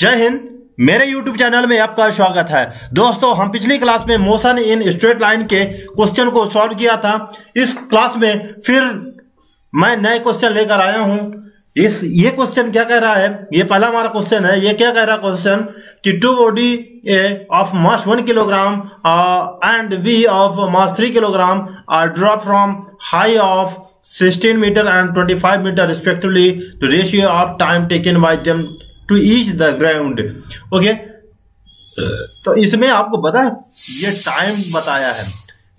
जय हिंद। मेरे YouTube channel में आपका स्वागत है। दोस्तों, हम पिछली क्लास में मोशन इन स्ट्रेट लाइन के क्वेश्चन को सॉल्व किया था। इस क्लास में फिर मैं नए क्वेश्चन लेकर आया हूं। ये क्वेश्चन क्या कह रहा है? ये पहला हमारा क्वेश्चन है। ये क्या कह रहा है क्वेश्चन कि two body A of mass 1 kilogram and B of mass 3 kilogram are drop from high of 16 metre and 25 metre respectively. The ratio of time taken by them to each the ground. Okay, तो इसमें आपको पता है ये time बताया है,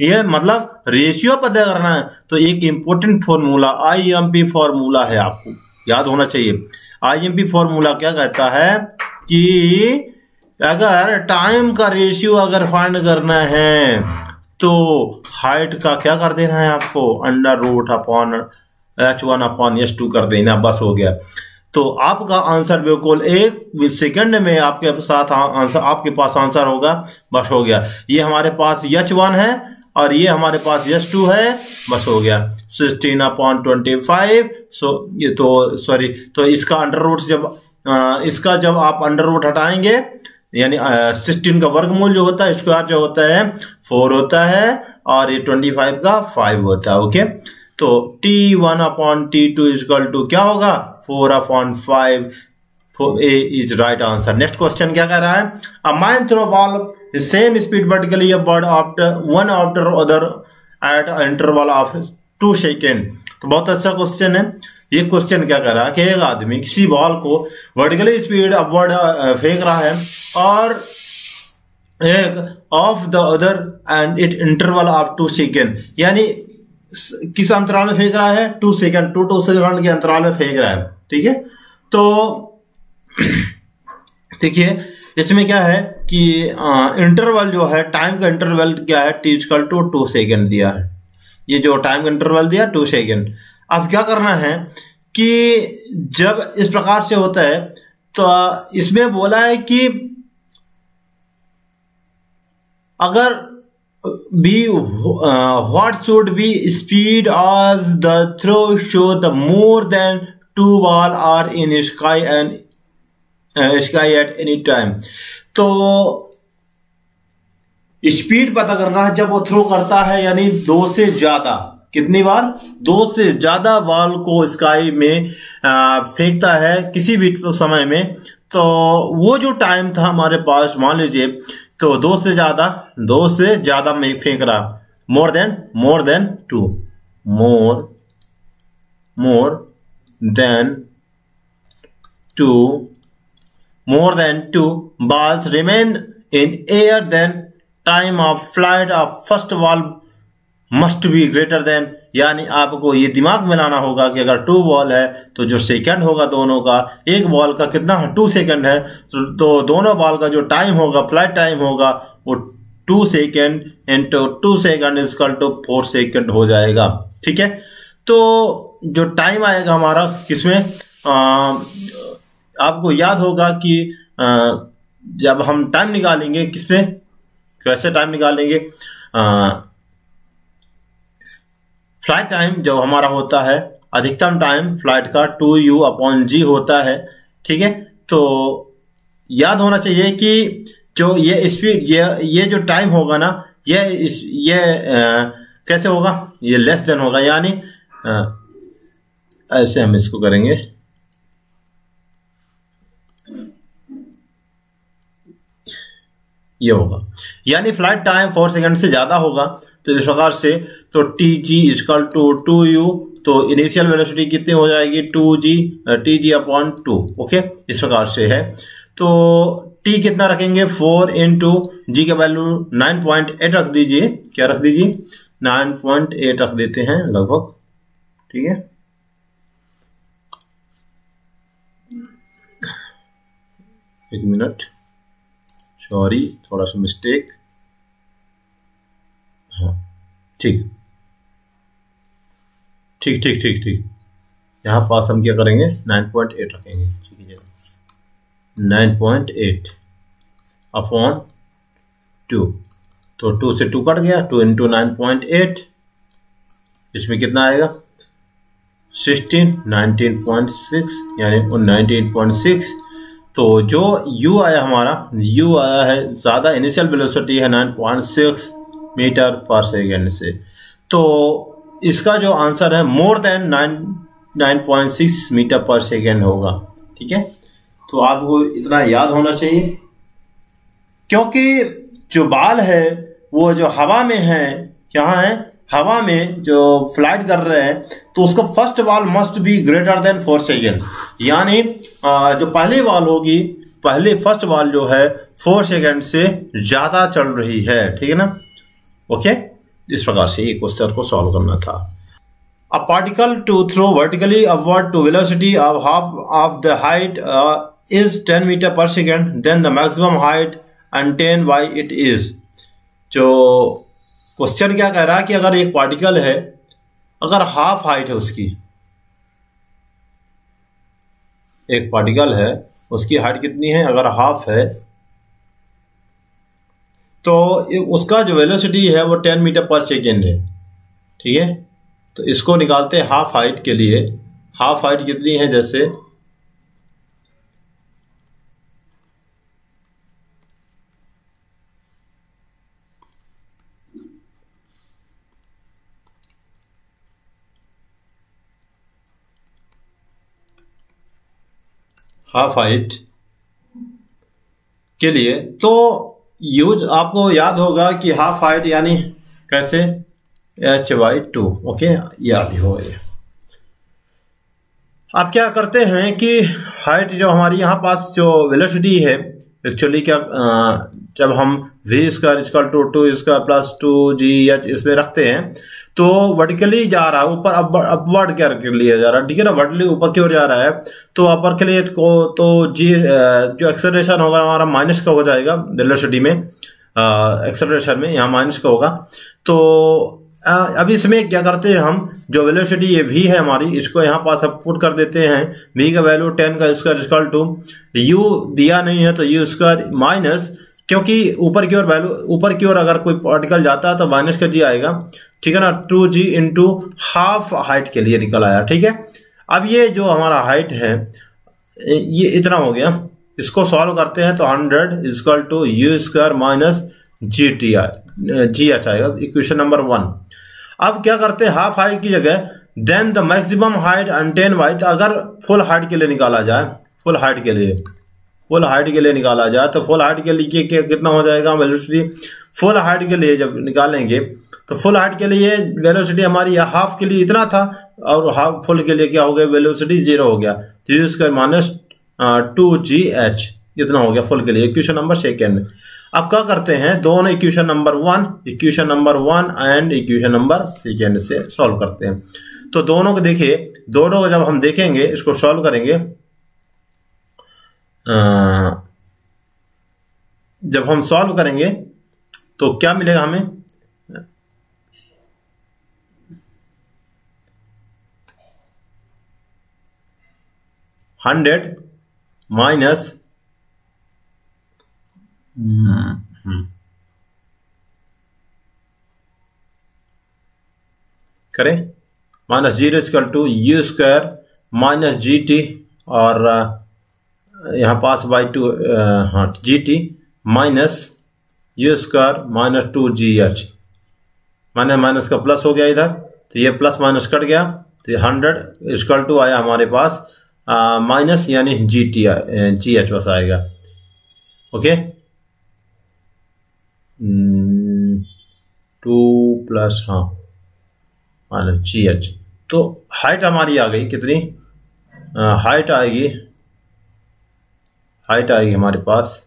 ये मतलब रेशियो पता करना है। तो एक इंपॉर्टेंट फॉर्मूला IMP फॉर्मूला है, आपको याद होना चाहिए। IMP फॉर्मूला क्या कहता है कि अगर टाइम का रेशियो अगर फाइंड करना है तो हाइट का क्या कर देना है आपको, √ अपॉन H1 अपॉन H2 कर देना, बस हो गया। तो आपका आंसर बिल्कुल 1 सेकंड में आपके साथ आंसर, आपके पास आंसर होगा, बस हो गया। ये हमारे पास H1 है और ये हमारे पास H2 है, बस हो गया। 16 अपॉन 25। ये तो इसका √ इसका जब आप √ हटाएंगे यानी 16 का वर्गमूल जो होता है, स्क्वायर जो होता है 4 होता है और ये 25 का 5 होता है। ओके, तो T1 upon T2 equal to क्या होगा, 4 upon 5। A is right answer. Next question क्या कह रहा है? A man throw ball same speed vertically upward after one after other at interval of 2 second. तो बहुत अच्छा क्वेश्चन है। ये क्वेश्चन क्या कर रहा है कि एक आदमी किसी बॉल को वर्टिकली स्पीड अपवर्ड फेंक रहा है और एक of the other and it interval of 2 second, यानी किस अंतराल में फेंक रहा है? 2 सेकेंड, 2 सेकेंड के अंतराल में फेंक रहा है। ठीक है, तो देखिए इसमें क्या है कि इंटरवल जो है, टाइम का इंटरवल क्या है, T=2 सेकेंड दिया है। ये जो टाइम का इंटरवल दिया 2 सेकेंड। अब क्या करना है कि जब इस प्रकार से होता है तो इसमें बोला है कि अगर what should be speed of the throw show the more than 2 ball are in sky at any time। तो स्पीड पता करना है जब वो थ्रो करता है, यानी 2 से ज्यादा, कितनी बार? 2 से ज्यादा बॉल को स्काई में फेंकता है किसी भी समय में। तो वो जो टाइम था हमारे पास, मान लीजिए तो 2 से ज्यादा में फेंक रहा, more than 2, more than 2 balls remain in air, then time of flight of first ball must be greater than। यानी आपको ये दिमाग में लाना होगा कि अगर 2 बॉल है तो जो सेकंड होगा दोनों का, एक बॉल का कितना है, 2 सेकंड है, तो दोनों बॉल का जो टाइम होगा, फ्लाइट टाइम होगा, वो 2 second into 2 second equal to 4 second हो जाएगा। ठीक है, तो जो टाइम आएगा हमारा किसमें, आपको याद होगा कि जब हम टाइम निकालेंगे किसमें, कैसे टाइम निकालेंगे, फ्लाइट टाइम जो हमारा होता है, अधिकतम टाइम फ्लाइट का 2u/g होता है। ठीक है, तो याद होना चाहिए कि जो ये स्पीड, ये जो टाइम होगा ना, ये कैसे होगा, ये लेस देन होगा, यानी ऐसे हम इसको करेंगे, ये होगा, यानी फ्लाइट टाइम 4 सेकंड से ज्यादा होगा। तो इस प्रकार से तो TG = 2u, तो इनिशियल वेलोसिटी कितनी हो जाएगी, TG/2। ओके, इस प्रकार से है। तो T कितना रखेंगे, 4 × G का वैल्यू 9.8 रख दीजिए। क्या रख दीजिए? 9.8 रख देते हैं लगभग। ठीक है, एक मिनट, सॉरी, थोड़ा सा मिस्टेक। हाँ, ठीक। यहाँ पास हम क्या करेंगे, 9.8 रखेंगे। ठीक है, 9.8 अपॉन 2, तो 2 से 2 कट गया, 2 × 9.8, इसमें कितना आएगा, 16, 19.6, यानी 19.6 तो जो u आया हमारा, u आया है ज़्यादा, इनिशियल वेलोसिटी है 9.6 मीटर पर सेकेंड से, तो इसका जो आंसर है more than 9.6 metre per second होगा। ठीक है, तो आपको इतना याद होना चाहिए, क्योंकि जो बाल है वो जो हवा में है, कहाँ है, हवा में जो फ्लाइट कर रहे हैं, तो उसका first ball must be greater than 4 second, यानी जो पहली बॉल होगी, पहले फर्स्ट बॉल जो है 4 सेकेंड से ज्यादा चल रही है। ठीक है ना, ओके। इस प्रकार से ये क्वेश्चन को सॉल्व करना था। A particle to throw vertically upward to velocity of half of the height is 10 metre per second, then the maximum height अनटेन बाई इट इज। जो क्वेश्चन क्या कह रहा है कि अगर एक पार्टिकल है, अगर हाफ हाइट है उसकी, एक पार्टिकल है उसकी हाइट कितनी है, अगर हाफ है, तो उसका जो वेलोसिटी है वो 10 मीटर पर सेकेंड है। ठीक है, तो इसको निकालते हैं हाफ हाइट के लिए। हाफ हाइट कितनी है, जैसे हाफ हाइट के लिए, तो यूज आपको याद होगा कि हाफ हाइट यानी कैसे, h/2। ओके, याद ही हो गया। अब क्या करते हैं कि हाइट जो हमारी यहाँ पास जो वेलोसिटी है, एक्चुअली क्या जब हम v² = 2 प्लस 2gh इसमें रखते हैं, तो वर्टिकली जा रहा है, ऊपर अपवर्ड के लिए जा रहा है। ठीक है ना, वर्टिकली ऊपर की ओर जा रहा है, तो अपर के लिए तो जी जो एक्सेलरेशन होगा हमारा माइनस का हो जाएगा वेलोसिटी में, एक्सेलरेशन में यहाँ माइनस का होगा। तो अभी इसमें क्या करते हैं हम, जो वेलोसिटी ये v है हमारी, इसको यहाँ पास अब पुट कर देते हैं। v का वैल्यू 10 का स्क्वायर = u दिया नहीं है तो u² माइनस, क्योंकि ऊपर की ओर वैल्यू, ऊपर की ओर अगर कोई पार्टिकल जाता है तो माइनस का g आएगा। ठीक है ना, 2g इंटू हाफ हाइट के लिए निकल आया। ठीक है, अब ये जो हमारा हाइट है ये इतना हो गया, इसको सॉल्व करते हैं तो 100 = u² माइनस gh आएगा, इक्वेशन नंबर 1। अब क्या करते हैं, हाफ हाइट की जगह देन द मैक्सिमम हाइट अनटेन बाई, अगर फुल हाइट के लिए निकाला जाए, फुल हाइट के लिए निकाला जाए, तो फुल हाइट के लिए कितना हो जाएगा वेलोसिटी। फुल हाइट के लिए जब निकालेंगे तो फुल हाइट के लिए वेलोसिटी हमारी हाफ के लिए इतना था, और हाफ फुल के लिए क्या हो गया, वेलोसिटी 0 हो गया, तो u² माइनस 2gh इतना हो गया फुल के लिए, इक्वेशन नंबर 2। अब क्या करते हैं, दोनों equation number 1 and equation number 2 से सॉल्व करते हैं। तो दोनों को देखिए, दोनों को जब हम देखेंगे, इसको सॉल्व करेंगे, जब हम सॉल्व करेंगे तो क्या मिलेगा हमें, हंड्रेड माइनस करें माइनस 0 = u² माइनस gt, और यहाँ पास by 2 gt minus u² minus 2gh, minus का प्लस हो गया इधर, तो ये प्लस माइनस कट गया, तो 100 = आया हमारे पास माइनस, यानी gh बस आएगा। ओके, 2 प्लस माइनस gh, तो हाइट हमारी आ गई कितनी, हाइट आएगी हमारे पास,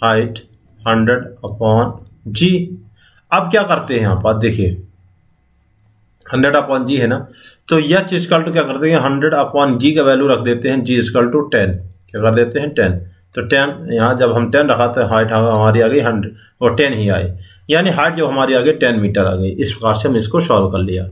हाइट 100/g। अब क्या करते हैं यहाँ पर देखिए, 100/g है ना, तो यह चीज = क्या करते हैं, 100/g का वैल्यू रख देते हैं, g = 10, क्या कर देते हैं 10, तो 10 यहाँ जब हम 10 रखा तो हाइट हमारी आ गई 100 और 10 ही आई, यानी हाइट जो हमारी आ गई 10 मीटर आ गई। इस प्रकार से हम इसको सॉल्व कर लिया।